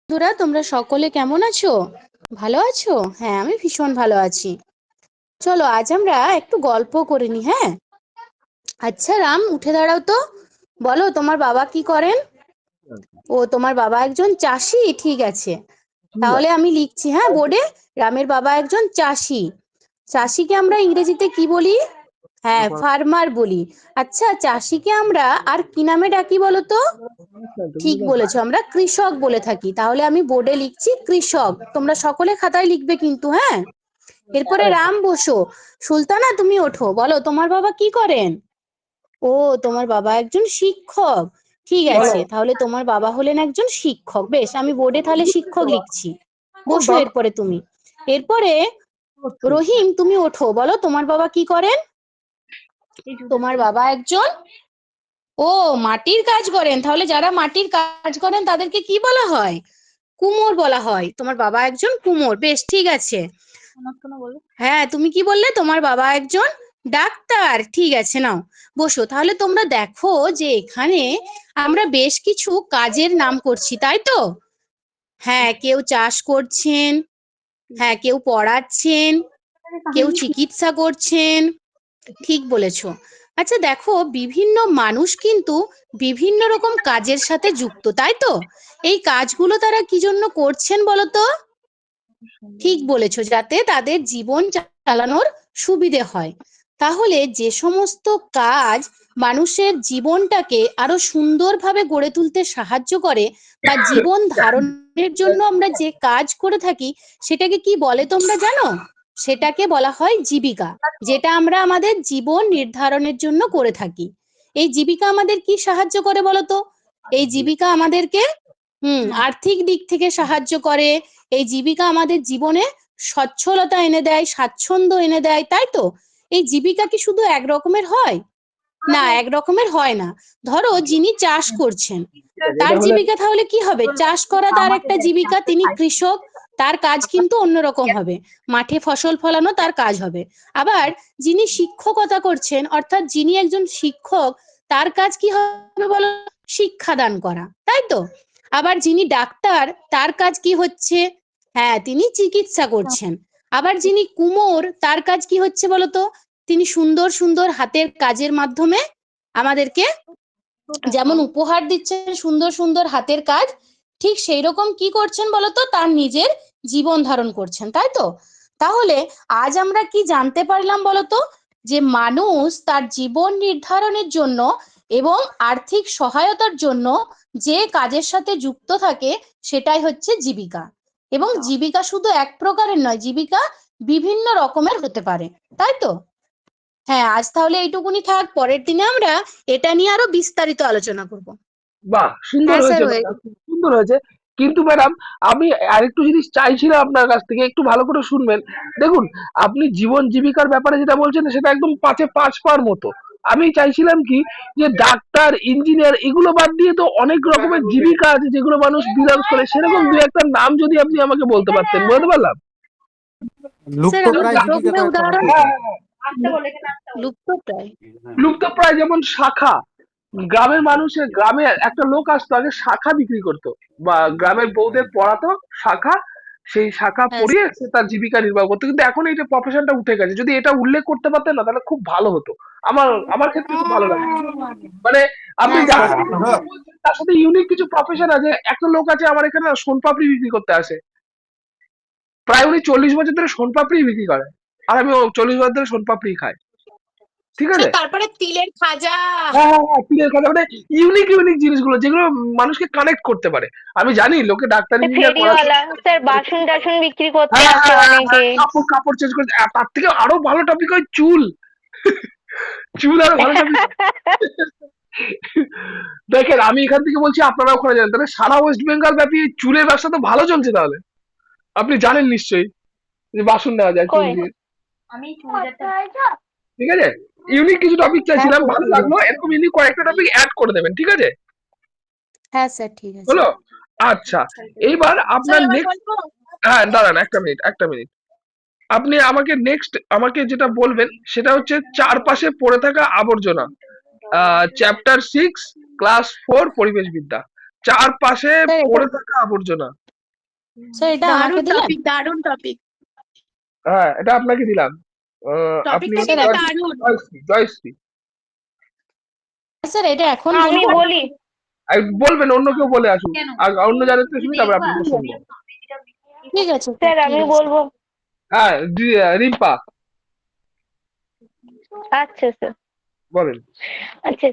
বন্ধুরা, তোমরা সকলে কেমন আছো? ভালো আছো? হ্যাঁ, আমি ভীষণ ভালো আছি। চলো আজ আমরা একটু গল্প করে নি। হ্যাঁ, আচ্ছা রাম, উঠে দাঁড়াও তো। বলো, তোমার বাবা কি করেন? ও, তোমার বাবা একজন চাষি। ঠিক আছে, তাহলে আমি লিখছি হ্যাঁ বোর্ডে। রামের বাবা একজন চাষি। চাষিকে আমরা ইংরেজিতে কি বলি? হ্যাঁ, ফার্মার বলি। আচ্ছা, চাষিকে আমরা আর কি নামে ডাকি বলো তো? ঠিক বলেছো, আমরা কৃষক বলে থাকি। তাহলে আমি বোর্ডে লিখছি কৃষক। তোমরা সকলে খাতায় লিখবে কিন্তু, হ্যাঁ। এরপরে রাম, বসো। সুলতানা, তুমি ওঠো। বলো, তোমার বাবা কি করেন? ও, তোমার বাবা একজন শিক্ষক। ঠিক আছে, তাহলে তোমার বাবা হলেন একজন শিক্ষক। বেশ, আমি বোর্ডে তাহলে শিক্ষক লিখছি। বসো এরপরে তুমি। এরপরে রহিম, তুমি ওঠো। বলো, তোমার বাবা কি করেন? তোমার বাবা একজন, ও, মাটির কাজ করেন। তাহলে যারা মাটির কাজ করেন তাদেরকে কি বলা হয়? কুমোর বলা হয়। তোমার বাবা একজন কুমোর। বেশ, ঠিক আছে। হ্যাঁ, তুমি কি বললে? তোমার বাবা একজন ডাক্তার। ঠিক আছে, নাও বসো। তাহলে তোমরা দেখো যে এখানে আমরা বেশ কিছু কাজের নাম করছি, তাই তো? হ্যাঁ, কেউ চাষ করছেন, হ্যাঁ কেউ পড়াচ্ছেন, কেউ চিকিৎসা করছেন। ঠিক বলেছো। আচ্ছা দেখো, বিভিন্ন মানুষ কিন্তু বিভিন্ন রকম কাজের সাথে যুক্ত, তাই তো? এই কাজগুলো তারা কি জন্য করছেন বলো তো? ঠিক বলেছো, যাতে তাদের জীবন চালানোর সুবিধে হয়। তাহলে যে সমস্ত কাজ মানুষের জীবনটাকে আরো সুন্দরভাবে গড়ে তুলতে সাহায্য করে, বা জীবন ধারণের জন্য আমরা যে কাজ করে থাকি, সেটাকে কি বলে তোমরা জানো? সেটাকে বলা হয় জীবিকা। যেটা আমরা আমাদের জীবন নির্ধারণের জন্য করে থাকি। এই জীবিকা আমাদের কি সাহায্য করে বলো তো? এই জীবিকা আমাদেরকে আর্থিক দিক থেকে সাহায্য করে। এই জীবিকা আমাদের জীবনে সচ্ছলতা এনে দেয়, স্বাচ্ছন্দ্য এনে দেয়, তাই তো? এই জীবিকা কি শুধু এক রকমের হয়? না, এক রকমের হয় না। ধরো, যিনি চাষ করছেন, তার জীবিকা তাহলে কি হবে? চাষ করা তার একটা জীবিকা, তিনি কৃষক। তার কাজ কিন্তু অন্যরকম হবে। মাঠে ফসল ফলানো তার কাজ হবে। আবার যিনি শিক্ষকতা করছেন, অর্থাৎ যিনি একজন শিক্ষক, তার কাজ কি হবে বলো? শিক্ষাদান করা, তাই তো? আবার যিনি ডাক্তার, তার কাজ কি হচ্ছে? হ্যাঁ, তিনি চিকিৎসা করছেন। আবার যিনি কুমোর, তার কাজ কি হচ্ছে বলতো? তিনি সুন্দর সুন্দর হাতের কাজের মাধ্যমে আমাদেরকে যেমন উপহার দিচ্ছেন সুন্দর সুন্দর হাতের কাজ, ঠিক সেই রকম কি করছেন বলতো? তার নিজের জীবন ধারণ করছেন, তাই তো? তাহলে আজ আমরা কি জানতে পারলাম বলতো? যে মানুষ তার জীবন নির্ধারণের জন্য এবং আর্থিক সহায়তার জন্য যে কাজের সাথে যুক্ত থাকে, সেটাই হচ্ছে জীবিকা। এবং জীবিকা শুধু এক প্রকারের নয়, জীবিকা বিভিন্ন রকমের হতে পারে, তাই তো? হ্যাঁ, আজ তাহলে এইটুকুনি থাক। পরের দিনে আমরা এটা নিয়ে আরো বিস্তারিত আলোচনা করব। বাহ, সুন্দর হ্যাঁ স্যার, হয়েছে হয়ে ম্যাডাম, গেছে। সুন্দর হয়েছে। কিন্তু ম্যাডাম, আমি আরেকটু জিনিস চাইছিলাম আপনার কাছ থেকে, একটু ভালো করে শুনবেন। দেখুন, আপনি জীবন জীবিকার ব্যাপারে যেটা বলছেন সেটা একদম পাঁচে পাঁচ পাওয়ার মতো। আমি চাইছিলাম কি, যে ডাক্তার, ইঞ্জিনিয়ার এগুলো বাদ দিয়ে তো অনেক রকমের জীবিকা আছে যেগুলো মানুষ বিলং করে, সেরকম দু একটা নাম যদি আপনি আমাকে বলতে পারতেন, বলতে পারলাম। স্যার, আমি লুপ্তপ্রায় দুটো জীবিকা করে তো একটা উদাহরণ হতেই পারে। লুপ্ত প্রায়। লুপ্তপ্রায় যেমন শাখা, গ্রামের মানুষের, গ্রামে একটা লোক আসতো আগে শাখা বিক্রি করতো, বা গ্রামের বউদের পড়াতো শাখা, সেই শাখা হ্যাঁ পড়িয়ে সে তার জীবিকা নির্বাহ করতো। কিন্তু এখন এই যে প্রফেশনটা উঠে গেছে, যদি এটা উল্লেখ করতে পারতেন না তাহলে খুব ভালো হতো। আমার আমার ক্ষেত্রে খুব ভালো লাগে। মানে আপনি হ্যাঁ যার স্যার। সাথে বলছেন তার সাথে ইউনিক কিছু প্রফেশন আছে। একটা লোক আছে আমার এখানে সোনপাপড়ি বিক্রি করতে আসে, প্রায় উনি 40 বছর ধরে সোনপাপড়ি বিক্রি করে, আর আমি 40 বছর ধরে সোনপাপড়ি খাই। ঠিক আছে। স্যার, তারপরে তিলের খাজা। হ্যাঁ, হ্যাঁ, হ্যাঁ, তিলের কথা, মানে ইউনিক ইউনিক জিনিসগুলো যেগুলো মানুষকে কানেক্ট করতে পারে। আমি জানি লোকে ডাক্তার ইঞ্জিনিয়ার পড়াশোনা ফেরিওয়ালা স্যার বাসন টাসন বিক্রি করতে হ্যাঁ, আসে হ্যাঁ, হ্যাঁ, অনেকে। হ্যাঁ, কাপড় কাপড় চেঞ্জ করতে, তার থেকে আরো ভালো টপিক হয় চুল। চুল আরো ভালো টপিক। দেখেন, আমি এখান থেকে বলছি, আপনারা ওখানে জানেন, তাহলে সারা ওয়েস্ট বেঙ্গল ব্যাপী চুলের ব্যবসা তো ভালো চলছে তাহলে। আপনি জানেন নিশ্চয়ই যে বাসন নেওয়া যায় চুল কই দিয়ে। ঠিক আছে। ইউনিক কিছু টপিক হ্যাঁ চাইছিলাম, স্যার, ভালো ঠিক লাগলো। আছে। এরকম ইউনিক কয়েকটা টপিক অ্যাড করে দেবেন, ঠিক আছে? হ্যাঁ স্যার, ঠিক আছে। হলো। আচ্ছা, এইবার স্যার, আপনার এবার নেক্সট, বলবো। হ্যাঁ দাঁড়ান একটা মিনিট, একটা মিনিট। আপনি আমাকে নেক্সট আমাকে যেটা বলবেন সেটা হচ্ছে চারপাশে পড়ে থাকা আবর্জনা, চ্যাপ্টার 6, ক্লাস 4, পরিবেশ বিদ্যা। চারপাশে স্যার, এটা পড়ে থাকা আবর্জনা। স্যার এটা আমাকে দারুণ দিলেন? টপিক, দারুণ টপিক। হ্যাঁ, এটা আপনাকে দিলাম। আপনি টপিকটা হচ্ছে কিন্তু স্যার দারুণ। জয়শ্রী, জয়শ্রী। স্যার এটা এখন আমি বলবো? বলি। আর বলবেন, অন্য কেউ বলে আসুন। আর অন্য যাদের থেকে শুনি, তারপরে আপনাকে শুনবো। ঠিক আছে স্যার, স্যার ঠিক আমি আছে। বলবো। হ্যাঁ, রিম্পা আচ্ছা স্যার। বলেন। আচ্ছা,